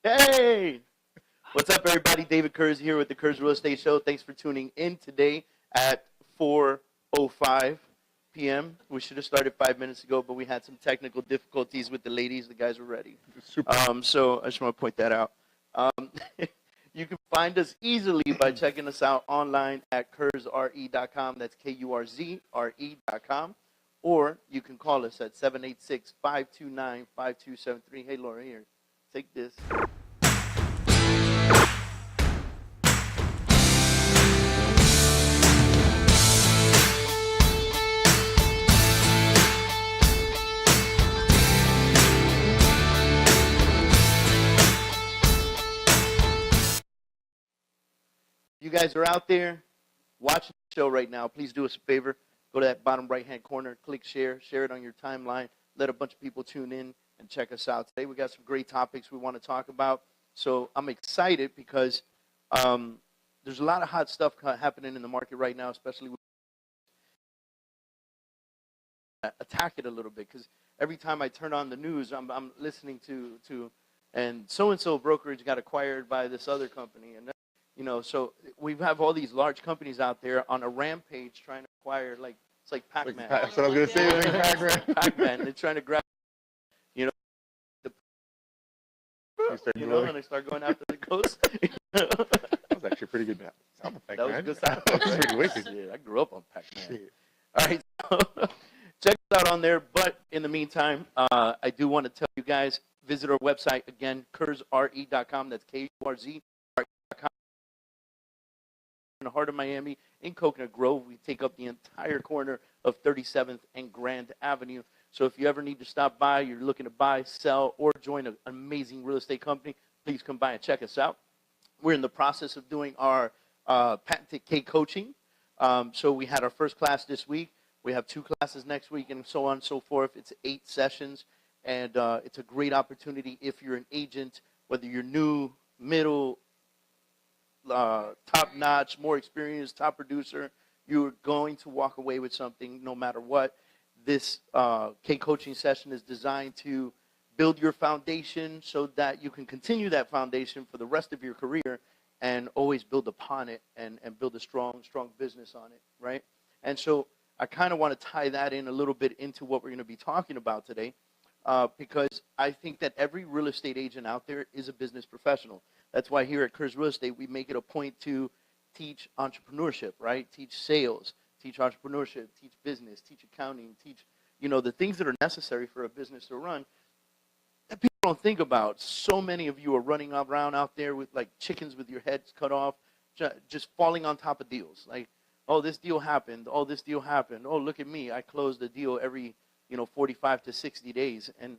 Hey! What's up, everybody? David Kurz here with the Kurz Real Estate Show. Thanks for tuning in today at 4:05 p.m. We should have started 5 minutes ago, but we had some technical difficulties with the ladies. The guys were ready. So I just want to point that out. You can find us easily by checking us out online at kurzre.com. That's KURZRE.com. Or you can call us at 786-529-5273. Hey, Laura, here. Take this. You guys are out there watching the show right now, please do us a favor. Go to that bottom right-hand corner, click share it on your timeline. Let a bunch of people tune in and check us out. Today we got some great topics we want to talk about. So I'm excited because there's a lot of hot stuff happening in the market right now, especially with attack it a little bit, because every time I turn on the news, I'm listening to and so brokerage got acquired by this other company, and you know, so we have all these large companies out there on a rampage trying to acquire, like, it's like Pac-Man. That's what I was going to say. Pac-Man. Pac-Man. They're trying to grab, and they start going after the ghosts. That was actually a pretty good sound effect, That was man. a good sound That was effect. pretty wicked. Yeah, I grew up on Pac-Man. All right, so check us out on there. But in the meantime, I do want to tell you guys, visit our website again, kurzre.com. That's KURZRE.com. In the heart of Miami, in Coconut Grove. We take up the entire corner of 37th and Grand Avenue. So if you ever need to stop by, you're looking to buy, sell, or join an amazing real estate company, please come by and check us out. We're in the process of doing our patented K coaching. So we had our first class this week. We have 2 classes next week, and so on and so forth. It's 8 sessions, and it's a great opportunity if you're an agent, whether you're new, middle, top-notch, more experienced, top producer. You're going to walk away with something no matter what. This K-coaching session is designed to build your foundation so that you can continue that foundation for the rest of your career and always build upon it and build a strong business on it, right? And so I kind of want to tie that in a little bit into what we're going to be talking about today because I think that every real estate agent out there is a business professional. That's why here at Kurz Real Estate, we make it a point to teach entrepreneurship, right? Teach sales, teach entrepreneurship, teach business, teach accounting, teach, the things that are necessary for a business to run that people don't think about. So many of you are running around out there with like chickens with your heads cut off, just falling on top of deals. Like, oh, this deal happened. Oh, this deal happened. Oh, look at me. I closed the deal every, 45 to 60 days. And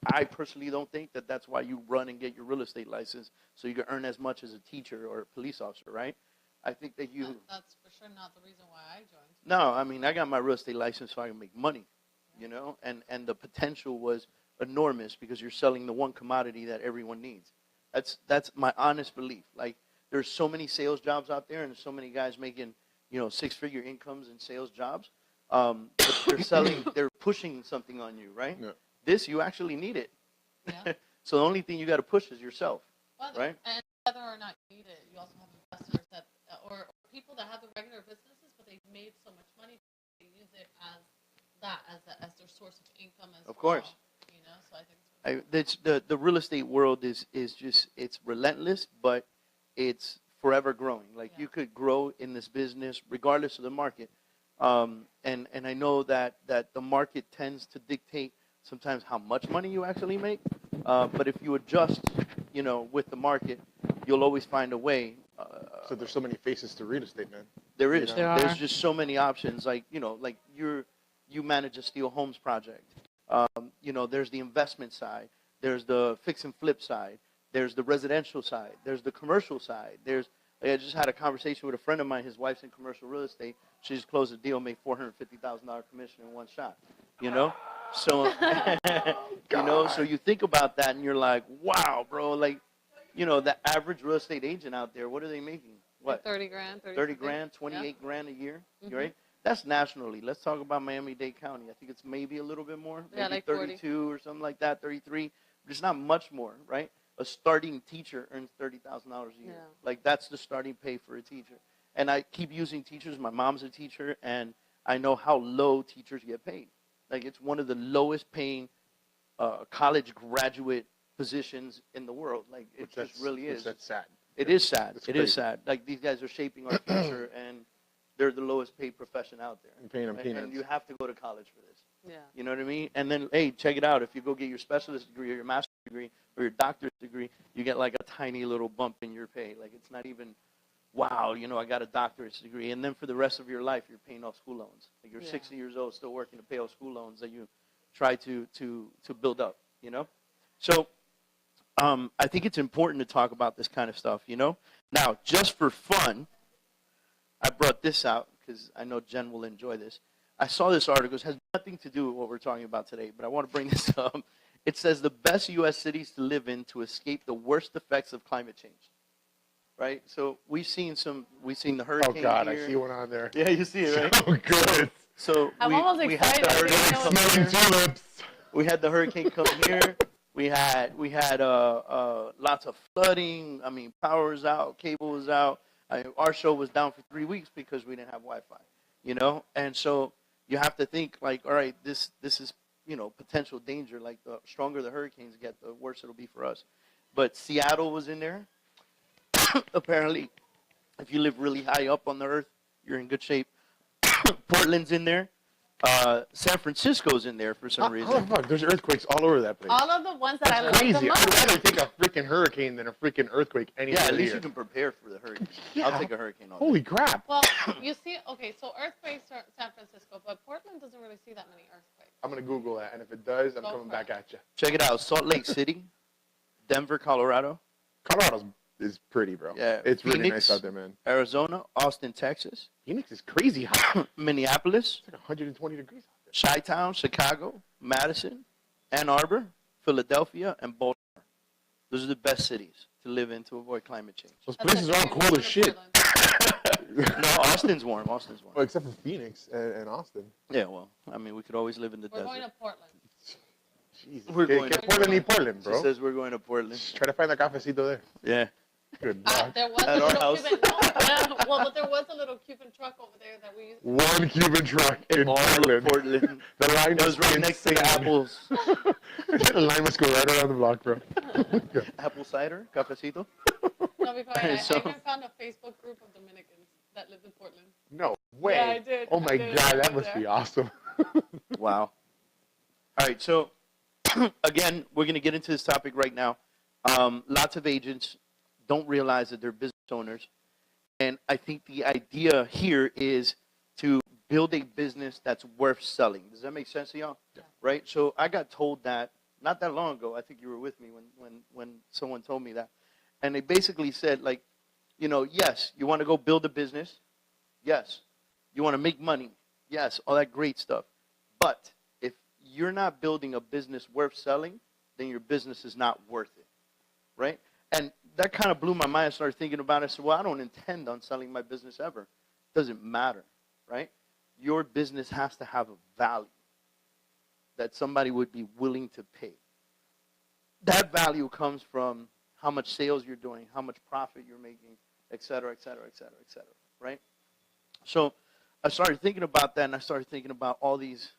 I personally don't think that that's why you run and get your real estate license, so you can earn as much as a teacher or a police officer, right? I think that that's for sure not the reason why I joined. No, I mean, I got my real estate license so I can make money, and the potential was enormous because you're selling the one commodity that everyone needs. That's my honest belief. Like, there's so many sales jobs out there, and there's so many guys making, 6-figure incomes in sales jobs. But they're pushing something on you, right? Yeah. This, you actually need it. Yeah. So the only thing you got to push is yourself, right? And whether or not you need it, you also have investors that, or people that have the regular businesses, but they've made so much money, they use it as their source of income as well. Of course. So I think the real estate world is just, it's relentless, but it's forever growing. Like, you could grow in this business regardless of the market. And I know that the market tends to dictate sometimes how much money you actually make. But if you adjust, with the market, you'll always find a way. So there's so many faces to real estate, man. There is. There There's are. just so many options. Like, like you manage a steel homes project. There's the investment side. There's the fix and flip side. There's the residential side. There's the commercial side. I just had a conversation with a friend of mine. His wife's in commercial real estate. She just closed a deal, made $450,000 commission in one shot. So, so you think about that and you're like, wow, bro. Like, the average real estate agent out there, what are they making? What? 30 grand. 30 grand, 28 grand a year, right? That's nationally. Let's talk about Miami-Dade County. I think it's maybe a little bit more, maybe Yeah, like 32 or something like that, 33. There's not much more, right? a starting teacher earns $30,000 a year. Yeah. Like, that's the starting pay for a teacher. And I keep using teachers. My mom's a teacher, and I know how low teachers get paid. Like, it's one of the lowest paying college graduate positions in the world. Like, it just really is. That's sad. It is sad. It's It crazy. is sad. Like, these guys are shaping our future, and they're the lowest paid profession out there. And paying them Right? peanuts. And you have to go to college for this. Yeah. You know what I mean? And then, hey, check it out. If you go get your specialist degree or your master's degree or your doctorate degree, you get like a tiny little bump in your pay. Like, it's not even, wow, you know, I got a doctorate degree. And then for the rest of your life, you're paying off school loans. Like, you're 60 years old, still working to pay off school loans that you try to build up, you know? So I think it's important to talk about this kind of stuff, you know? Now, just for fun, I brought this out because I know Jen will enjoy this. I saw this article. It has nothing to do with what we're talking about today, but I want to bring this up. It says the best U.S. cities to live in to escape the worst effects of climate change. Right? So we've seen the hurricane. Oh God, here. I see one on there. Yeah, you see it, right? Oh good. So I'm almost we had excited. the hurricane come Smelling here. tulips. We had the hurricane come here. We had lots of flooding. I mean, power was out, cable was out. Our show was down for 3 weeks because we didn't have Wi-Fi. You know, and so you have to think like, all right, this is, you know, potential danger. Like, the stronger the hurricanes get, the worse it'll be for us. But Seattle was in there. Apparently, if you live really high up on the earth, you're in good shape. Portland's in there. San Francisco's in there for some Oh, reason. fuck, there's earthquakes all over that place. All of the ones that I like the Crazy. I'd most. rather take a freaking hurricane than a freaking earthquake anywhere Yeah, at least here. you can prepare for the hurricane. Yeah. I'll take a hurricane all day. Holy crap. Well, you see, okay, so earthquakes are San Francisco, but Portland doesn't really see that many earthquakes. I'm going to Google that, and if it does, I'm Go coming for it. back at you. Check it out. Salt Lake City, Denver, Colorado, Colorado is pretty, bro. Yeah, It's really Phoenix. nice out there, man. Arizona, Austin, Texas, Phoenix is crazy hot. Minneapolis, It's like 120 degrees out there. Chi-Town, Chicago, Madison, Ann Arbor, Philadelphia, and Baltimore. Those are the best cities to live in to avoid climate change. Those That's places like are all cold as shit. Portland. No, Austin's warm. Austin's warm. Well, except for Phoenix and Austin. Yeah, well, I mean, we could always live in the We're desert. going to Portland. Jesus. We're Que going to Portland y Portland, She bro. says we're going to Portland. Try to find a cafecito there. Yeah. Good luck. There was At a our little house. Cuban, no, yeah, well, but there was a little Cuban truck over there that we used to. One Cuban truck in All of Portland. Portland. The line It was right next to the insane. apples. The line must go right around the block, bro. Apple cider, cafecito. No, before I So- even found a Facebook group of Dominicans that lived in Portland. No way. Yeah, I did. Oh I my did. God, I that went must be there. awesome. Wow. All right, so again, we're going to get into this topic right now. Lots of agents don't realize that they're business owners. And I think the idea here is to build a business that's worth selling. Does that make sense to y'all? Yeah. Right? So I got told that not that long ago. I think you were with me when someone told me that. And they basically said, like, you know, yes, you want to go build a business. Yes. You want to make money. Yes, all that great stuff. But if you're not building a business worth selling, then your business is not worth it. Right? And that kind of blew my mind. I started thinking about it. I said, well, I don't intend on selling my business ever. Doesn't matter, right? Your business has to have a value that somebody would be willing to pay. That value comes from how much sales you're doing, how much profit you're making, et cetera, et cetera, et cetera, et cetera, right? So I started thinking about that, and I started thinking about all these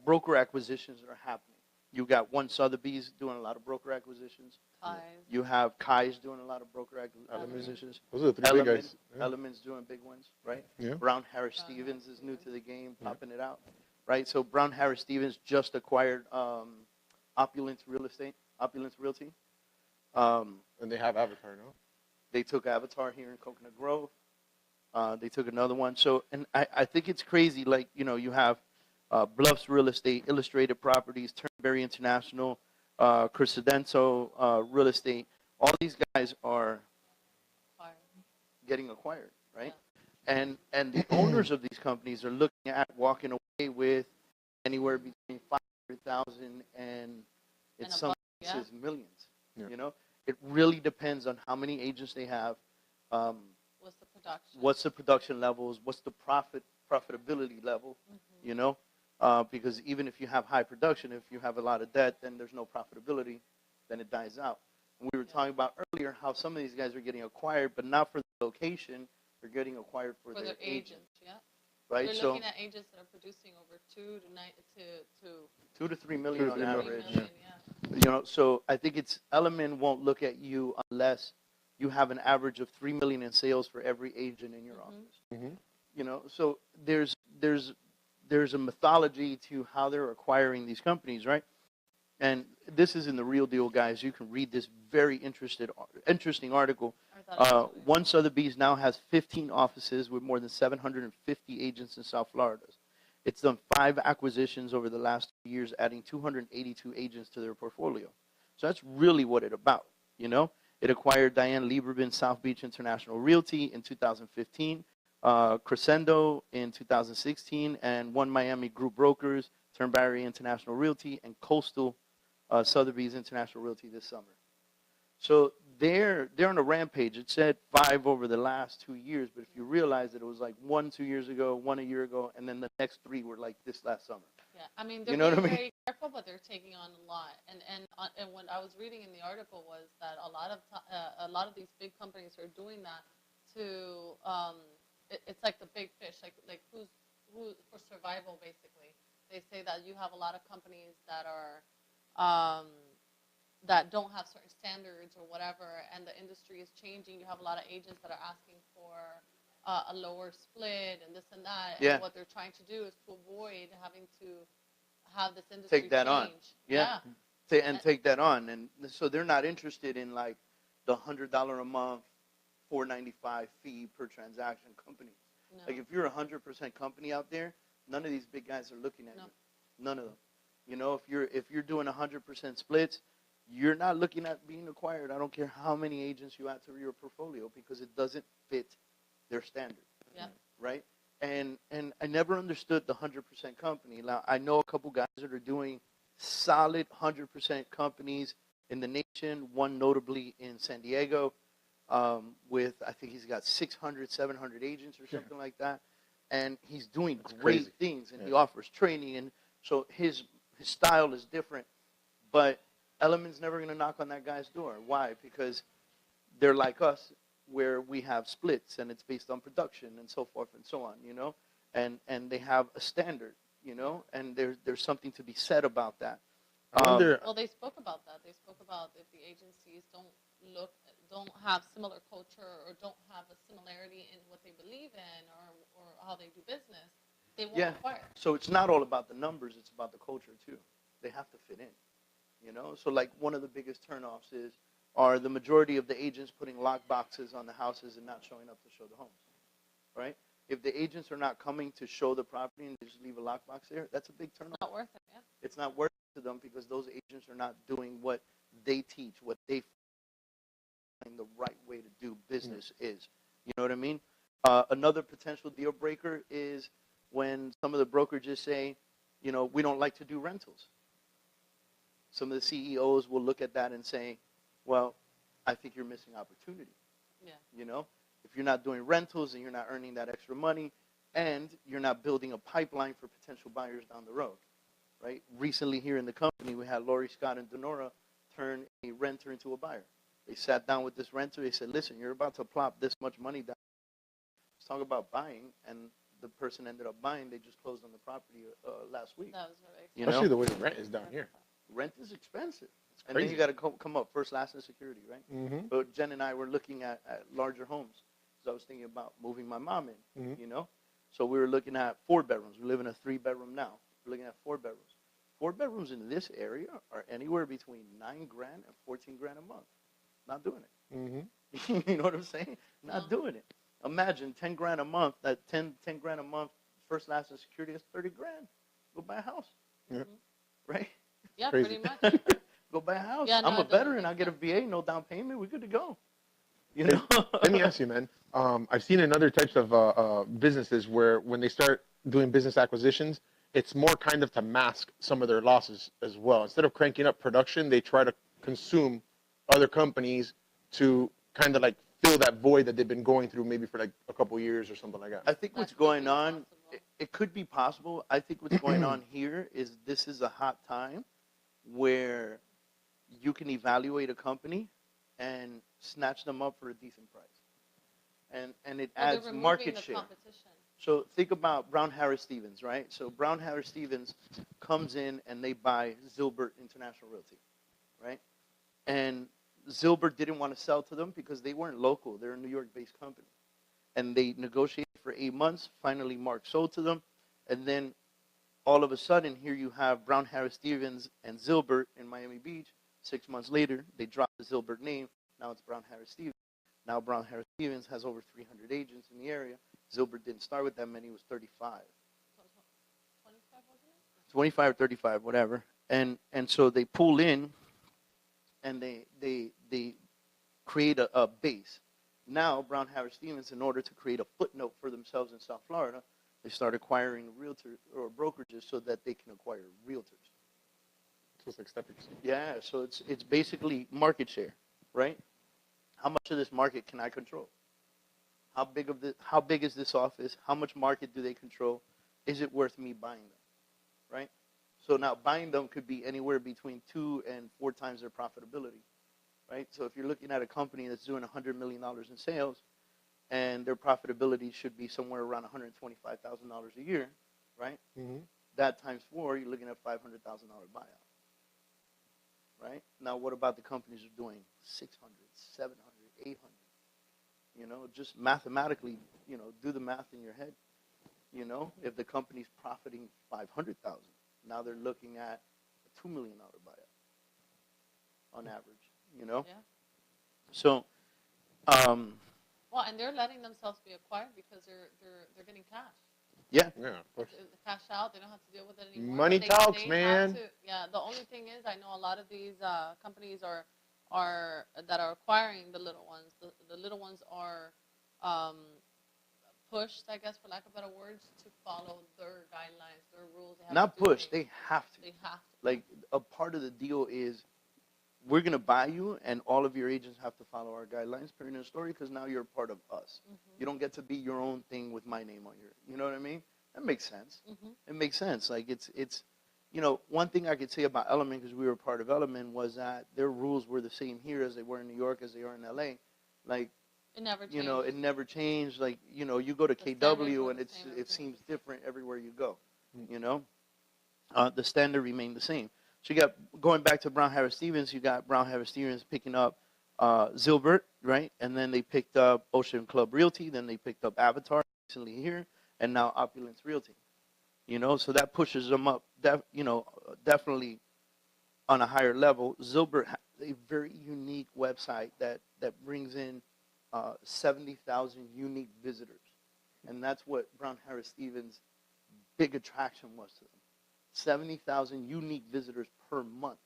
broker acquisitions that are happening. You got One Sotheby's doing a lot of broker acquisitions. Pies. You have Kai's doing a lot of broker acquisitions. Those are the three big guys. Yeah. Element's doing big ones, right? Yeah. Brown Harris Stevens is new to the game, popping it out, right? So Brown Harris Stevens just acquired Opulence Realty. And they have Avatar, no? They took Avatar here in Coconut Grove. They took another one. So, and I think it's crazy. Like, you know, you have Bluffs Real Estate, Illustrated Properties, Turnberry International, Crescendo Real Estate. All these guys are Fire. getting acquired, right? And the owners of these companies are looking at walking away with anywhere between 500,000 and in some above, yeah. cases millions. Yeah. You know, it really depends on how many agents they have. What's the production? What's the production levels? What's the profitability level? Mm-hmm. You know, because even if you have high production, if you have a lot of debt, then there's no profitability, then it dies out. We were talking about earlier how some of these guys are getting acquired, but not for the location. They're getting acquired for their agent. Yeah. Right? They're So looking at agents that are producing over 2 to 3 million on 3 average. million, yeah. You know, so I think it's Element won't look at you unless you have an average of 3 million in sales for every agent in your office. Mm-hmm. You know, so there's a mythology to how they're acquiring these companies, right? And this is in the Real Deal, guys. You can read this very interesting article. One Sotheby's now has 15 offices with more than 750 agents in South Florida. It's done 5 acquisitions over the last 2 years, adding 282 agents to their portfolio. So that's really what it's about, you know? It acquired Diane Lieberman South Beach International Realty in 2015, Crescendo in 2016, and One Miami Group Brokers, Turnberry International Realty, and Coastal Sotheby's International Realty this summer. So they're on a rampage. It said 5 over the last 2 years, but if you realize that it was like 1 2 years ago, 1 a year ago, and then the next 3 were like this last summer. Yeah, I mean, they're You know being what I mean? very careful, but they're taking on a lot. And what I was reading in the article was that a lot of these big companies are doing that to it's like the big fish, like who for survival basically. They say that you have a lot of companies that are that don't have certain standards or whatever, and the industry is changing. You have a lot of agents that are asking for a lower split and this and that. Yeah. And what they're trying to do is to avoid having to have this industry Take that change. on. Yeah. Take that on. And so they're not interested in like the $100 a month, $4.95 fee per transaction companies. No. Like if you're a 100% company out there, none of these big guys are looking at you. None of them. You know, if you're doing 100% splits, you're not looking at being acquired. I don't care how many agents you add to your portfolio because it doesn't fit their standard. Yeah. Right? And I never understood the 100% company. Now, I know a couple guys that are doing solid 100% companies in the nation, one notably in San Diego with, I think he's got 600, 700 agents or something like that. And he's doing great things, and he offers training. And so his style is different. But Element's never going to knock on that guy's door. Why? Because they're like us, where we have splits, and it's based on production and so forth and so on, you know? And they have a standard, you know? And there's something to be said about that. Well, they spoke about that. They spoke about if the agencies don't have similar culture or don't have a similarity in what they believe in or how they do business, they won't acquire. So it's not all about the numbers, it's about the culture too. They have to fit in, you know? So like one of the biggest turnoffs are the majority of the agents putting lock boxes on the houses and not showing up to show the homes, right? If the agents are not coming to show the property and they just leave a lockbox there, that's a big turnoff. It's not worth it, yeah. It's not worth it to them because those agents are not doing what they teach, what they find the right way to do business is. You know what I mean? Another potential deal breaker is when some of the brokerages say, you know, we don't like to do rentals. Some of the CEOs will look at that and say, well, I think you're missing opportunity. Yeah. You know? If you're not doing rentals and you're not earning that extra money and you're not building a pipeline for potential buyers down the road, right? Recently here in the company, we had Lori Scott and Denora turn a renter into a buyer. They sat down with this renter. They said, listen, you're about to plop this much money down. Let's talk about buying. And the person ended up buying. They just closed on the property last week. That was really You know? Especially the way the rent is down here. Rent is expensive. It's And then crazy. you got to come up first, last, and security, right? Mm-hmm. But Jen and I were looking at larger homes. So I was thinking about moving my mom in, you know? So we were looking at 4 bedrooms. We live in a 3-bedroom now. We're looking at 4 bedrooms. 4 bedrooms in this area are anywhere between $9,000 and $14,000 a month. Not doing it. Mm-hmm. You know what I'm saying? Not doing it. Imagine $10,000 a month. That $10,000 a month, first, last, and security is $30,000. Go buy a house. Yeah. Right? Yeah, Crazy. pretty much. Go buy a house. Yeah, no, I'm a it doesn't veteran. make I get a sense. VA, no down payment. We're good to go. You know? Let me ask you, man. I've seen in other types of businesses where when they start doing business acquisitions, it's more kind of to mask some of their losses as well. Instead of cranking up production, they try to consume other companies to kind of like fill that void that they've been going through maybe for like a couple years or something like that. I think That what's could be going on, possible. it could be possible. I think what's going on here is this is a hot time where you can evaluate a company and snatch them up for a decent price. And it So they're adds removing market the share. competition. So think about Brown Harris Stevens, right? So Brown Harris Stevens comes in and they buy Zilbert International Realty, right? And Zilbert didn't want to sell to them because they weren't local. They're a New York-based company. And they negotiated for 8 months. Finally, Mark sold to them. And then all of a sudden, here you have Brown Harris Stevens and Zilbert in Miami Beach. 6 months later, they drop the Zilbert name. Now it's Brown Harris Stevens. Now Brown Harris Stevens has over 300 agents in the area. Zilbert didn't start with that many. It was 35. 25, wasn't it? 25 or 35, whatever. And so they pull in and they create a base. Now, Brown Harris Stevens, in order to create a footnote for themselves in South Florida, they start acquiring realtors or brokerages so that they can acquire realtors. So it's like stepping stones. Yeah, so it's basically market share, right? How much of this market can I control? How big is this office? How much market do they control? Is it worth me buying them, right? So now buying them could be anywhere between 2 and 4 times their profitability, right? So if you're looking at a company that's doing $100 million in sales and their profitability should be somewhere around $125,000 a year, right? Mm-hmm. That times 4, you're looking at $500,000 buyout, right? Now what about the companies who are doing 600, 700, 800? You know, just mathematically, you know, do the math in your head. You know, if the company's profiting 500,000, now they're looking at a $2 million buyout on average. You know, Yeah. so Well, and they're letting themselves be acquired because they're getting cash. yeah, Yeah, of course. The cash out, they don't have to deal with it anymore. Money They talks, have man. to- yeah, the only thing is, I know a lot of these companies are that are acquiring the little ones. The little ones are pushed, I guess, for lack of better words, to follow their guidelines, their rules. They have not to do push. things. They have to. They have to. Like a part of the deal is we're gonna buy you, and all of your agents have to follow our guidelines. Period. Of story, because now you're a part of us. Mm-hmm. You don't get to be your own thing with my name on your. You know what I mean? That makes sense. Mm-hmm. It makes sense. Like it's, you know, one thing I could say about Element, because we were part of Element, was that their rules were the same here as they were in New York, as they are in LA. Like, It never changed. you know, it never changed. Like, you know, you go to The standards KW were and the it same everywhere. seems different everywhere you go. Mm. You know, the standard remained the same. So you got, going back to Brown Harris Stevens, you got Brown Harris Stevens picking up Zilbert, right? And then they picked up Ocean Club Realty. Then they picked up Avatar recently here, and now Opulence Realty. You know, so that pushes them up, you know, definitely on a higher level. Zilbert has a very unique website that brings in 70,000 unique visitors. And that's what Brown Harris Stevens' big attraction was to them. 70,000 unique visitors per month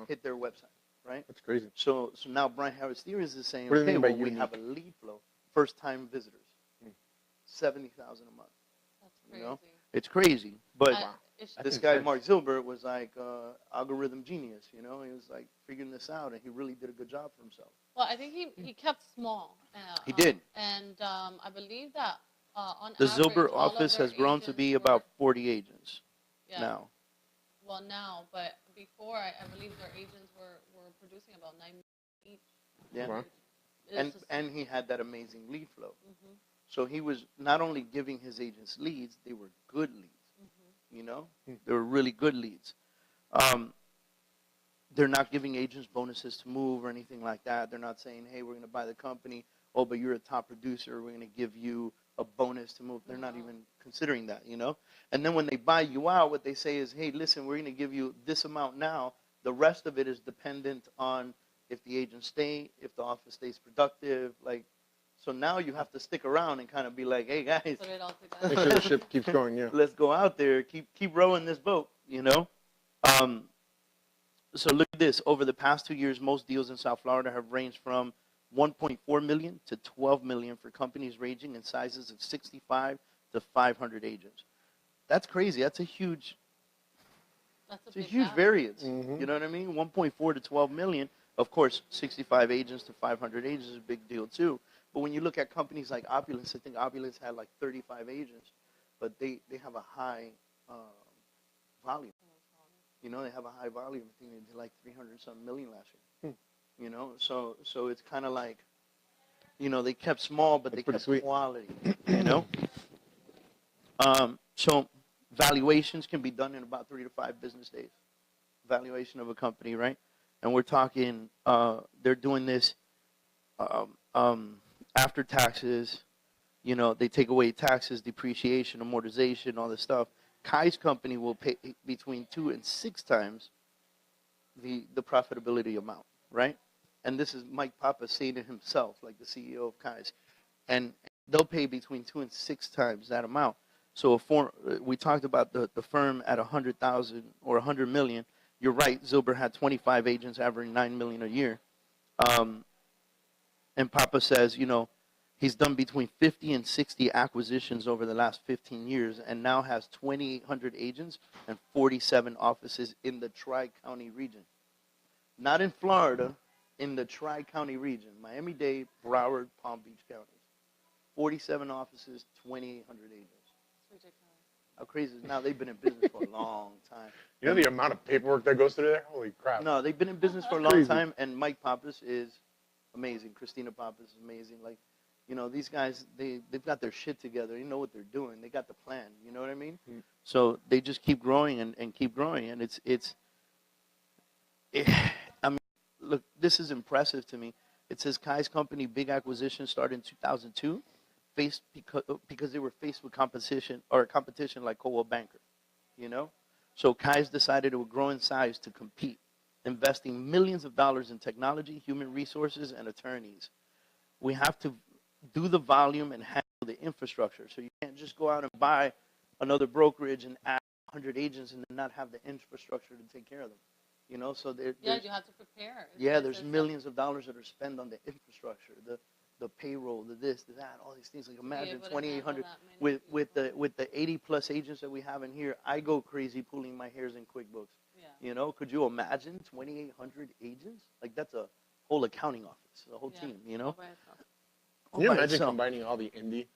hit their website, right? That's crazy. So now Brown Harris Stevens is saying, What do you okay, mean by well, we unique? have a lead flow, first-time visitors, 70,000 a month. That's You crazy. know? It's crazy, but It's this That's guy, intense. Mark Zilbert, was like algorithm genius, you know? He was like figuring this out, and he really did a good job for himself. Well, I think he kept small. He did. And I believe that on The average, Zilbert all of office their has grown to agents be were- about 40 agents yeah, now. Well, now, but before, I believe their agents were producing about 9 million each. Yeah. Wow. And he had that amazing lead flow. Mm-hmm, So he was not only giving his agents leads, they were good leads. mm-hmm. You know, Hmm. they were really good leads. They're not giving agents bonuses to move or anything like that. They're not saying, hey, we're going to buy the company. Oh, but you're a top producer. We're going to give you a bonus to move. They're not No. even considering that, you know. And then when they buy you out, what they say is, hey, listen, we're going to give you this amount now. The rest of it is dependent on if the agents stay, if the office stays productive. Like, so now you have to stick around and kind of be like, hey, guys, Put it all Make together. sure the ship keeps going. Yeah. let's go out there, keep rowing this boat, you know. So look at this. Over the past 2 years, most deals in South Florida have ranged from 1.4 million to 12 million for companies ranging in sizes of 65 to 500 agents. That's crazy. That's a huge, That's it's a big huge gap. variance. Mhm. You know what I mean? 1.4 to 12 million. Of course, 65 agents to 500 agents is a big deal too. But when you look at companies like Opulence, I think Opulence had like 35 agents, but they have a high volume. You know, they have a high volume. I think they did like 300 something million last year. So it's kind of like, they kept small, but That's they pretty kept sweet. quality, you know. So valuations can be done in about 3 to 5 business days. Valuation of a company, right? And we're talking, they're doing this um, um, after taxes. They take away taxes, depreciation, amortization, all this stuff. Kai's company will pay between 2 and 6 times the profitability amount, right? And this is Mike Papa saying it himself, like the CEO of Kai's, and they'll pay between 2 and 6 times that amount. So we talked about the firm at 100,000 or 100 million. You're right. Zilber had 25 agents averaging 9 million a year, um, and Papa says, he's done between 50 and 60 acquisitions over the last 15 years, and now has 2,800 agents and 47 offices in the Tri-County region. Not in Florida, in the Tri-County region, Miami-Dade, Broward, Palm Beach counties. 47 offices, 2,800 agents. It's ridiculous. How crazy is it? Now they've been in business for a long time. You know the amount of paperwork that goes through there? Holy crap. No, they've been in business for a long Crazy. time, and Mike Pappas is amazing. Christina Pappas is amazing. Like, these guys, they've got their shit together. They know what they're doing. They got the plan. You know what I mean? Mm. So they just keep growing and keep growing, and I mean, look, this is impressive to me. It says Kai's company big acquisition started in 2002, because they were faced with competition like Coldwell Banker, So Kai's decided it would grow in size to compete, investing millions of dollars in technology, human resources, and attorneys. We have to do the volume and handle the infrastructure. So you can't just go out and buy another brokerage and add 100 agents and then not have the infrastructure to take care of them. So you have to prepare. there's millions of dollars that are spent on the infrastructure, the payroll, the this, the that, all these things. Like imagine 2,800 with the 80 plus agents that we have in here. I go crazy pulling my hairs in QuickBooks. Yeah. Could you imagine 2,800 agents? Like that's a whole accounting office, a whole team. All by itself. Can you imagine combining all the indie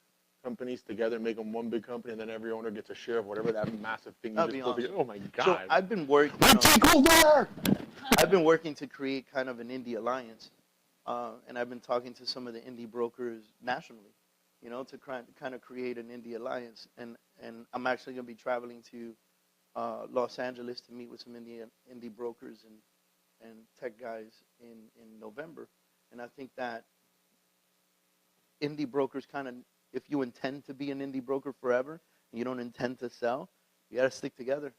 companies together, make them one big company, and then every owner gets a share of whatever that massive thing you That'd just be pulled awesome. together? Oh my God. So I've been working. I've been working to create kind of an indie alliance, and I've been talking to some of the indie brokers nationally, to kind of create an indie alliance. And I'm actually going to be traveling to Los Angeles to meet with some indie brokers and tech guys in November. And I think that indie brokers kind of, if you intend to be an indie broker forever and you don't intend to sell, you got to stick together,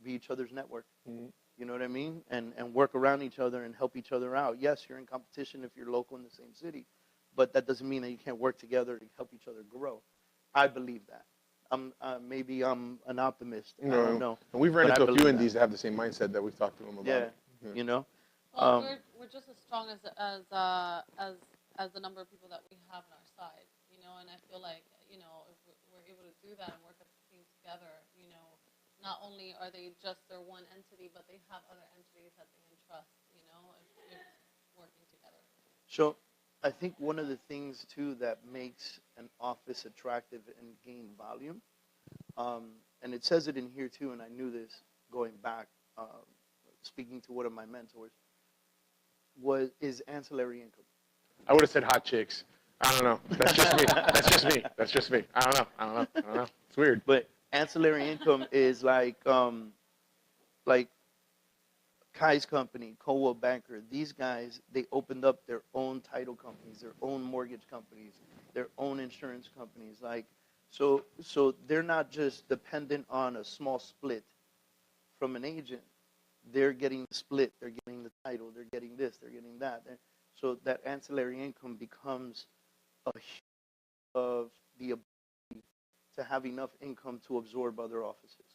be each other's network. Mm-hmm. You know what I mean? And work around each other and help each other out. Yes, you're in competition if you're local in the same city, but that doesn't mean that you can't work together to help each other grow. I believe that. Maybe I'm an optimist. I don't know. And we've run But into I a few believe indies that have the same mindset that we've talked to them about. Yeah. Well, we're just as strong as the number of people that we have on our side, and I feel like, if we're able to do that and work as a team together, not only are they just their one entity, but they have other entities that they can trust, if working together. So I think one of the things, too, that makes an office attractive and gain volume, and it says it in here, too, and I knew this going back, speaking to one of my mentors, is ancillary income. I would have said hot chicks. I don't know. That's just me. That's just me. I don't know. It's weird. But ancillary income is like Kai's company, Coldwell Banker. These guys, they opened up their own title companies, their own mortgage companies, their own insurance companies. So they're not just dependent on a small split from an agent. They're getting the split. They're getting the title. They're getting this. They're getting that. So that ancillary income becomes a huge of the ability to have enough income to absorb other offices.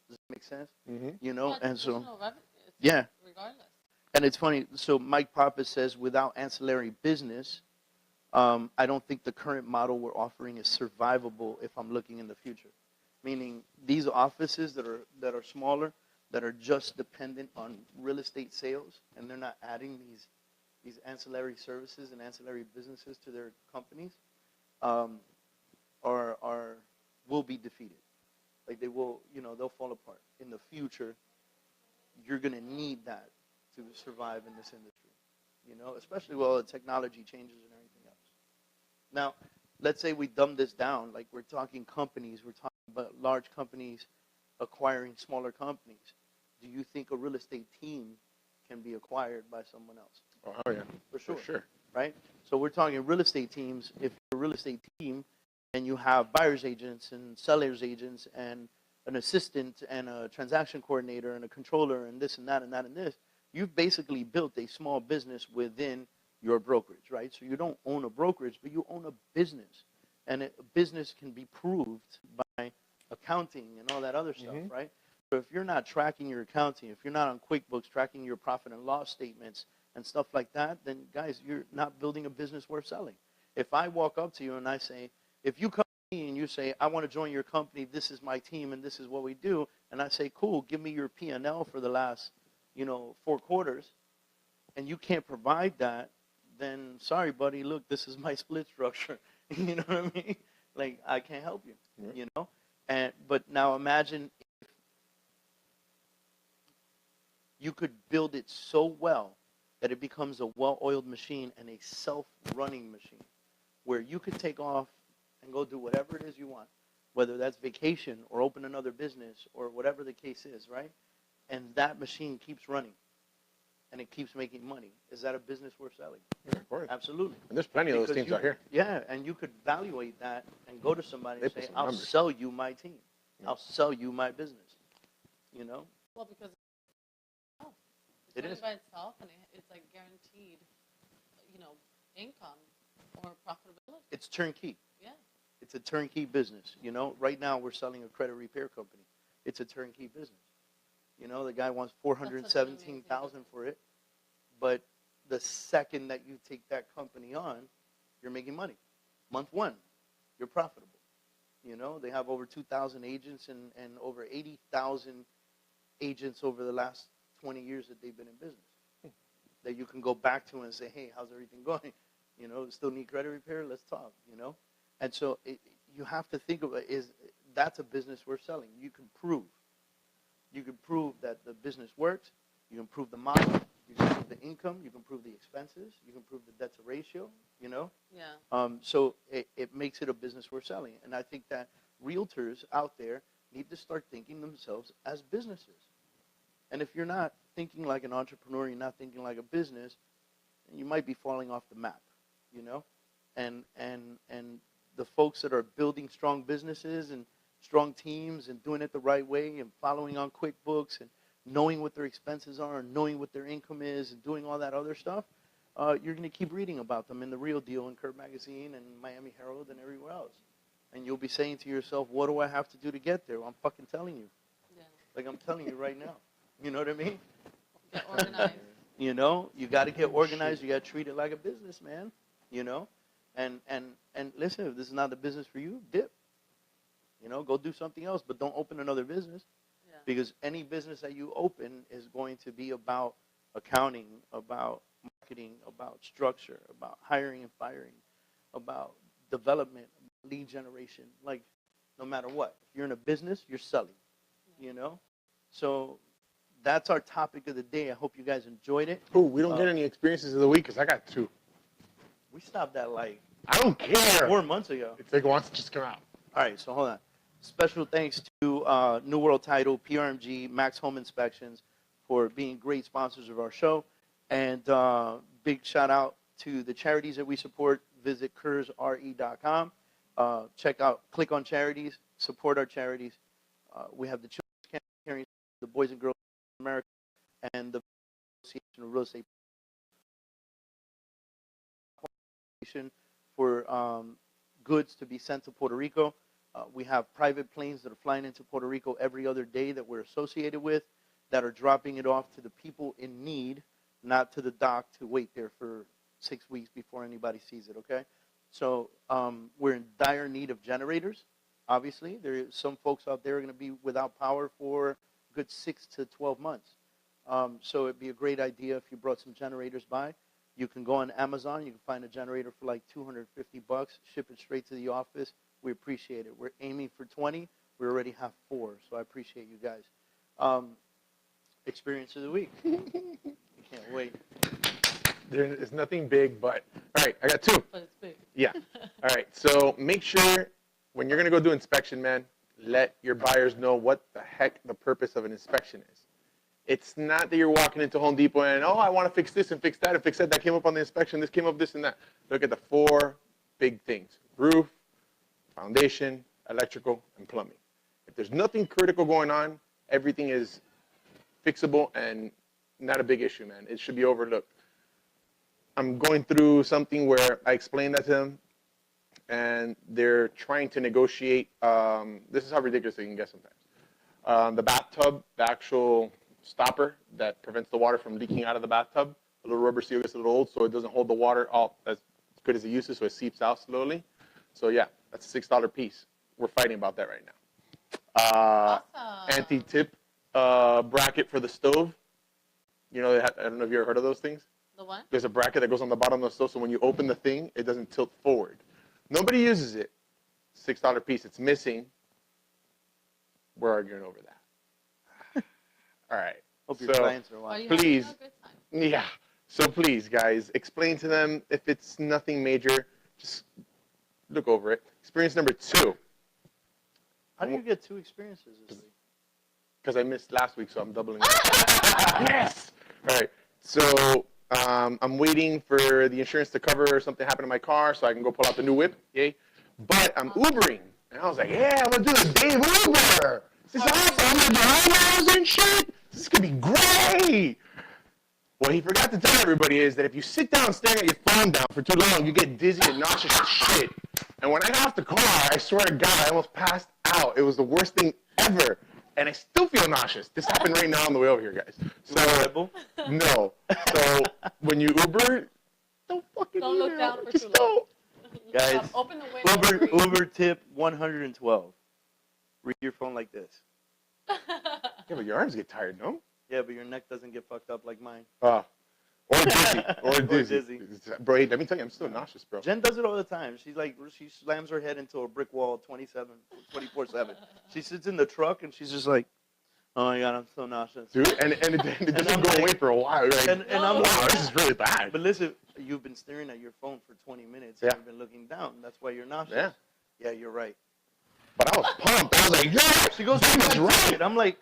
Does that make sense? Mm-hmm. And so yeah, regardless. And it's funny. So Mike Papa says, without ancillary business, I don't think the current model we're offering is survivable if I'm looking in the future. Meaning these offices that are smaller, that are just dependent on real estate sales, and they're not adding these ancillary services and ancillary businesses to their companies, will be defeated. Like they will, they'll fall apart. In the future, you're going to need that to survive in this industry. you know, especially with all the technology changes and everything else. Now, let's say we dumb this down, like we're talking companies, we're talking about large companies acquiring smaller companies. Do you think a real estate team can be acquired by someone else? Oh yeah, For sure. For sure. Right? So we're talking real estate teams. If you're a real estate team and you have buyer's agents and sellers agents and an assistant and a transaction coordinator and a controller and this and that and that and this, you've basically built a small business within your brokerage, right? So you don't own a brokerage, but you own a business. And a business can be proved by accounting and all that other stuff, right? So if you're not tracking your accounting, if you're not on QuickBooks tracking your profit and loss statements and stuff like that, then guys, you're not building a business worth selling. If I walk up to you and I say, if you come to me and you say, I want to join your company, this is my team and this is what we do, and I say, cool, give me your P&L for the last, 4 quarters, and you can't provide that, then sorry, buddy, look, this is my split structure. You know what I mean? Like, I can't help you, But now imagine if you could build it so well that it becomes a well-oiled machine and a self-running machine where you could take off and go do whatever it is you want, whether that's vacation or open another business or whatever the case is, right? And that machine keeps running and it keeps making money. Is that a business worth selling? Yeah, of course. Absolutely. And there's plenty of those teams out here. Yeah, and you could evaluate that and go to somebody and say, I'll numbers. sell you my team. Yeah. I'll sell you my business, Well, because it's It running is. by itself, and it's like guaranteed, income or profitability. It's turnkey. Yeah. It's a turnkey business. Right now we're selling a credit repair company. It's a turnkey business. The guy wants $417,000 for it, but the second that you take that company on, you're making money. Month one, you're profitable. They have over 2,000 agents and over 80,000 agents over the last 20 years that they've been in business that you can go back to and say, hey, how's everything going? Still need credit repair? Let's talk, And so you have to think of it that's a business worth selling. You can prove that the business works. You can prove the model. You can prove the income. You can prove the expenses. You can prove the debt to ratio, Yeah. So it makes it a business worth selling. And I think that realtors out there need to start thinking themselves as businesses. And if you're not thinking like an entrepreneur, you're not thinking like a business, then you might be falling off the map, And the folks that are building strong businesses and strong teams and doing it the right way and following on QuickBooks and knowing what their expenses are and knowing what their income is and doing all that other stuff, you're going to keep reading about them in The Real Deal and Curb Magazine and Miami Herald and everywhere else. And you'll be saying to yourself, what do I have to do to get there? Well, I'm fucking telling you. Yeah. Like I'm telling you right now. You know what I mean? Get organized. You got to get organized. You got to treat it like a business, man. And listen, if this is not the business for you, dip. Go do something else, but don't open another business. Yeah. Because any business that you open is going to be about accounting, about marketing, about structure, about hiring and firing, about development, lead generation. Like, no matter what, if you're in a business, you're selling. So that's our topic of the day. I hope you guys enjoyed it. Oh, we don't get any experiences of the week because I got 2. We stopped that like I don't care. 4 months ago. It's like wants to just come out. All right, so hold on. Special thanks to New World Title, PRMG, Max Home Inspections for being great sponsors of our show. And big shout out to the charities that we support. Visit kurzre.com. Click on charities, support our charities. We have the Children's Caring, the Boys and Girls of America, and the Association of Real Estate for goods to be sent to Puerto Rico. We have private planes that are flying into Puerto Rico every other day that we're associated with that are dropping it off to the people in need, not to the dock to wait there for 6 weeks before anybody sees it, okay? So we're in dire need of generators, obviously. There are some folks out there are going to be without power for a good 6 to 12 months. So it'd be a great idea if you brought some generators by. You can go on Amazon. You can find a generator for like $250, ship it straight to the office. We appreciate it. We're aiming for 20. We already have 4, so I appreciate you guys. Experience of the week. I can't wait. It's nothing big, but all right, I got two. But it's big. Yeah. All right. So make sure when you're gonna go do inspection, man, let your buyers know what the heck the purpose of an inspection is. It's not that you're walking into Home Depot and, oh, I want to fix this and fix that and fix that. That came up on the inspection. This came up, this and that. Look at the 4 big things: roof, foundation, electrical, and plumbing. If there's nothing critical going on, everything is fixable and not a big issue, man. It should be overlooked. I'm going through something where I explained that to them, and they're trying to negotiate. This is how ridiculous they can get sometimes. The bathtub, the actual stopper that prevents the water from leaking out of the bathtub, the little rubber seal gets a little old, so it doesn't hold the water all as good as it used to, so it seeps out slowly. So yeah, that's a $6 piece. We're fighting about that right now. Awesome. Anti-tip bracket for the stove. You know, I don't know if you ever heard of those things. The what? There's a bracket that goes on the bottom of the stove, so when you open the thing, it doesn't tilt forward. Nobody uses it. $6 piece. It's missing. We're arguing over that. All right. Hope your clients are watching. Please. A good time. Yeah. So please, guys, explain to them if it's nothing major, just look over it. Experience number 2. How do you get 2 experiences this week? Because I missed last week, so I'm doubling up. Yes. All right. So I'm waiting for the insurance to cover something happened to my car, so I can go pull out the new whip. Yay! But I'm Ubering, and I was like, yeah, I'm gonna do the day of Uber. This is awesome. I'm gonna do Ubers and shit. This is gonna be great. What he forgot to tell everybody is that if you sit down staring at your phone down for too long, you get dizzy and nauseous and shit. And when I got off the car, I swear to God, I almost passed out. It was the worst thing ever. And I still feel nauseous. This happened right now on the way over here, guys. So, no. So, when you Uber, don't fucking Don't look Uber. down for Just too long. Guys, Open the window. Uber tip 112. Read your phone like this. Yeah, but your arms get tired, no? Yeah, but your neck doesn't get fucked up like mine. Or dizzy. Or dizzy. dizzy. Bro, let me tell you, I'm still nauseous, bro. Jen does it all the time. She slams her head into a brick wall 24/7. She sits in the truck and she's just like, oh my God, I'm so nauseous. Dude, and it doesn't go away for a while. Right? And I'm wow, like, this is really bad. but listen, you've been staring at your phone for 20 minutes. Yeah. And you've been looking down. That's why you're nauseous. Yeah, you're right. But I was pumped. I was like, yeah, She goes, that's right. I'm like,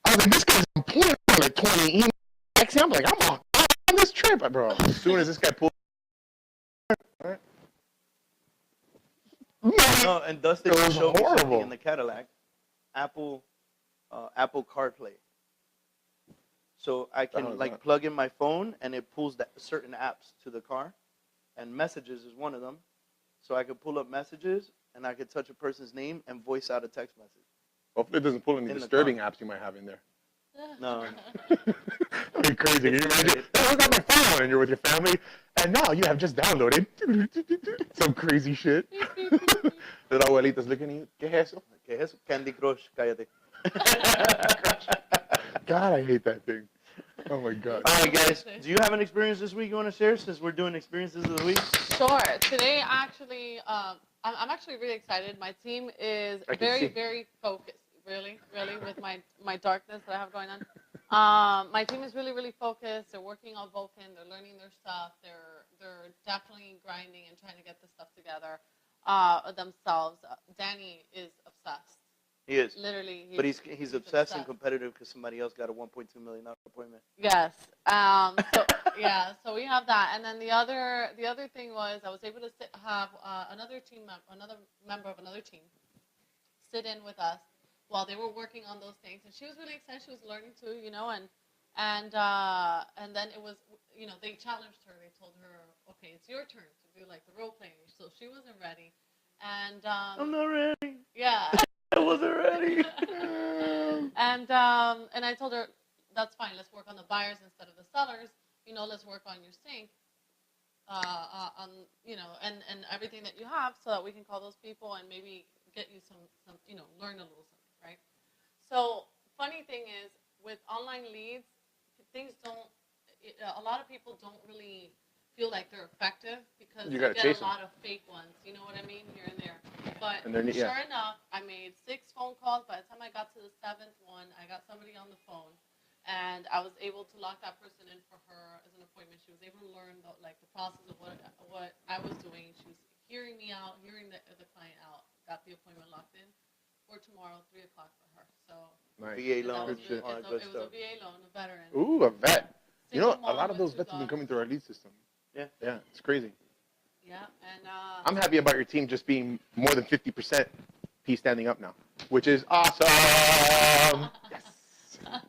I was like, this guy's on point for like 20 emails. I'm like, I'm on this trip, bro. As soon as this guy pulled. Right. no, and Dustin It was showed me horrible. something in the Cadillac, Apple CarPlay. So I can plug in my phone and it pulls certain apps to the car, and messages is one of them. So I could pull up messages and I could touch a person's name and voice out a text message. Hopefully it doesn't pull any In the disturbing apps you might have in there. No. That'd be crazy. Can you imagine? Oh, I got my phone and you're with your family, and now you have just downloaded some crazy shit. The abuelita's looking at you. ¿Qué es eso? ¿Qué es eso? Candy Crush, cállate. God, I hate that thing. Oh my God. All right, guys. Do you have an experience this week you want to share since we're doing experiences of the week? Sure. Today, actually, I'm actually really excited. My team is very focused. Really, with my darkness that I have going on. My team is really focused. They're working on Vulcan. They're learning their stuff. They're definitely grinding and trying to get this stuff together themselves. Danny is obsessed. He is. Literally. But he's obsessed and competitive because somebody else got a $1.2 million appointment. Yes. So we have that, and then the other thing was I was able to have another member of another team sit in with us while they were working on those things, and she was really excited. She was learning too, and then it was, they challenged her. They told her, okay, it's your turn to do like the role playing. So she wasn't ready, and I'm not ready. Yeah. I wasn't ready. And I told her, that's fine. Let's work on the buyers instead of the sellers. Let's work on your sync, and everything that you have, so that we can call those people and maybe get you some learn a little something, right? So funny thing is, with online leads, a lot of people don't really feel like they're effective because you get a lot of fake ones. You know what I mean? Here and there. But sure enough, I made 6 phone calls. By the time I got to the 7th one, I got somebody on the phone. and I was able to lock that person in for her as an appointment. She was able to learn the process of what I was doing. She was hearing me out, hearing the client out. Got the appointment locked in for tomorrow, 3:00 for her. So Nice. VA that loan, was Good shit. all that it good was stuff. a VA loan, a veteran. Ooh, a vet. You know, Single a lot mom of with those 2 vets have been dogs. coming through our lead system. Yeah. Yeah, it's crazy. Yeah, and I'm happy about your team just being more than 50% P standing up now, which is awesome. Yes. now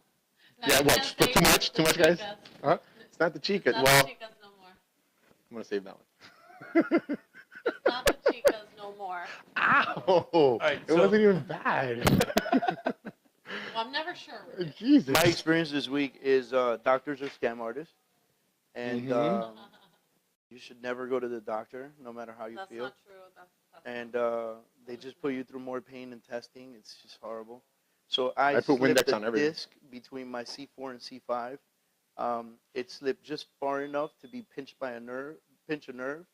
Yeah, you what? can't For say too much? the Too much, guys? chicas. Huh? It's not the It's chicas. not Well, the chicas no more. I'm gonna save that one. It's not the chicas no more. Ow! right, It so- wasn't even bad. Well, I'm never sure with it. Jesus. My experience this week is doctors are scam artists, and Mhm. you should never go to the doctor, no matter how you That's feel. not true. That's And not they just put you through more pain and testing. It's just horrible. So I put slipped Windex a on everything. disc between my C4 and C5. It slipped just far enough to be pinched by pinch a nerve,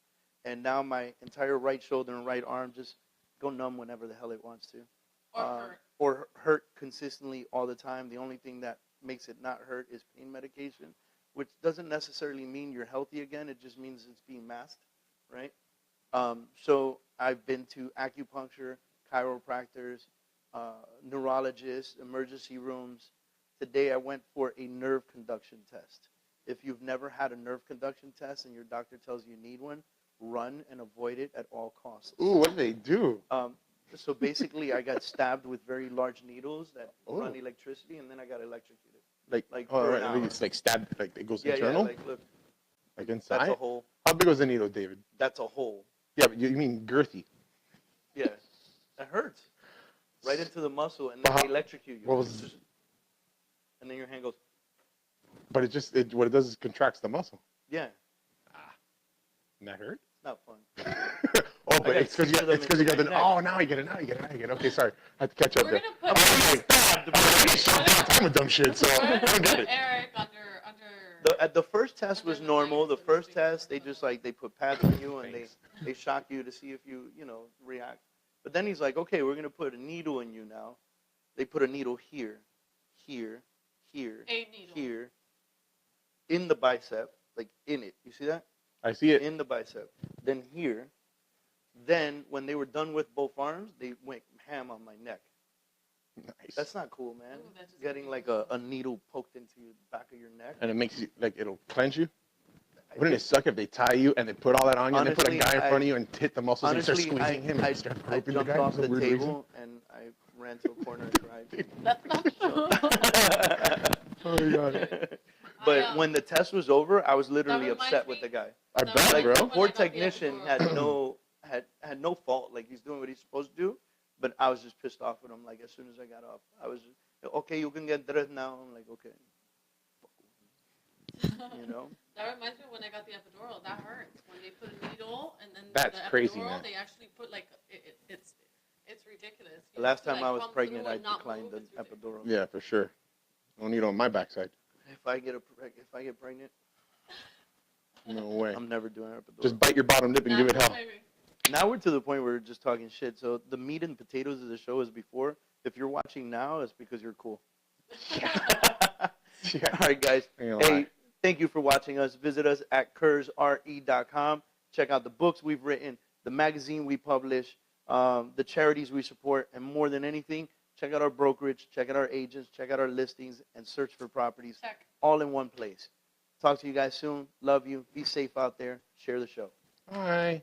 and now my entire right shoulder and right arm just go numb whenever the hell it wants to. or hurt. Or hurt consistently all the time. The only thing that makes it not hurt is pain medication, which doesn't necessarily mean you're healthy again. It just means it's being masked, right? So I've been to acupuncture, chiropractors, neurologists, emergency rooms. Today I went for a nerve conduction test. If you've never had a nerve conduction test and your doctor tells you need one, run and avoid it at all costs. Ooh, what do they do? So basically, I got stabbed with very large needles that run Oh. electricity, and then I got electrocuted. Like Like, oh, for right, an I mean, hour. it's like stabbed, like it goes Yeah, internal, like look, like that's inside. a hole. How big was the needle, David? That's a hole. Yeah, but you mean girthy? Yeah, it hurts right into the muscle, and then Wow. they electrocute you. What was? And then your hand goes, But what it does is contracts the muscle. yeah, And that hurt? it's not fun. Oh, got but it's because six of them you got in the. my neck. Oh, now I get it. Okay, sorry, I had to catch up We're there. gonna put I'm like, I'm a dumb shit, so I don't get it. Eric under. The first test was normal. The first test, they just they put pads on you and they shock you to see if you react. But then he's like, okay, we're gonna put a needle in you now. They put a needle here, here, here, A needle. here, in the bicep, like in it. You see that? I see it. In the bicep. Then here. Then when they were done with both arms, they went ham on my neck. Nice. That's not cool, man. Ooh, that just Getting makes like me a needle poked into the back of your neck. And it makes you like it'll clench you. Wouldn't it suck if they tie you and they put all that on you and they put a Honestly, guy in front of you and hit the muscles and Honestly, start squeezing him and start I groping the jumped guy off for the some weird reason? table and I ran to a corner and cried. That's not true. Oh my god. But when the test was over, I was literally reminds upset me- with the guy. I That bet, Like reminds bro. the me when I poor got the technician epidural. had no fault. Like he's doing what he's supposed to do, but I was just pissed off with him. Like as soon as I got off, I was just, okay, you can get dressed now. I'm like, okay, you know. That reminds me when I got the epidural. That hurts when they put a needle and then That's the crazy, epidural, man. They actually put it's ridiculous. The last have to, time I was come pregnant, through I and not declined move. the It's ridiculous. epidural. Yeah, for sure. No needle on my backside. If I get pregnant, No way. I'm never doing an epidural. Just bite your bottom lip and give it hell. Maybe. Now we're to the point where we're just talking shit. So the meat and potatoes of the show is before. If you're watching now, it's because you're cool. Yeah. All right, guys. Ain't gonna Hey, lie. thank you for watching us. Visit us at kurzre.com. Check out the books we've written, the magazine we publish, the charities we support, and more than anything, check out our brokerage, check out our agents, check out our listings, and search for properties Check. all in one place. Talk to you guys soon. Love you. Be safe out there. Share the show. Bye.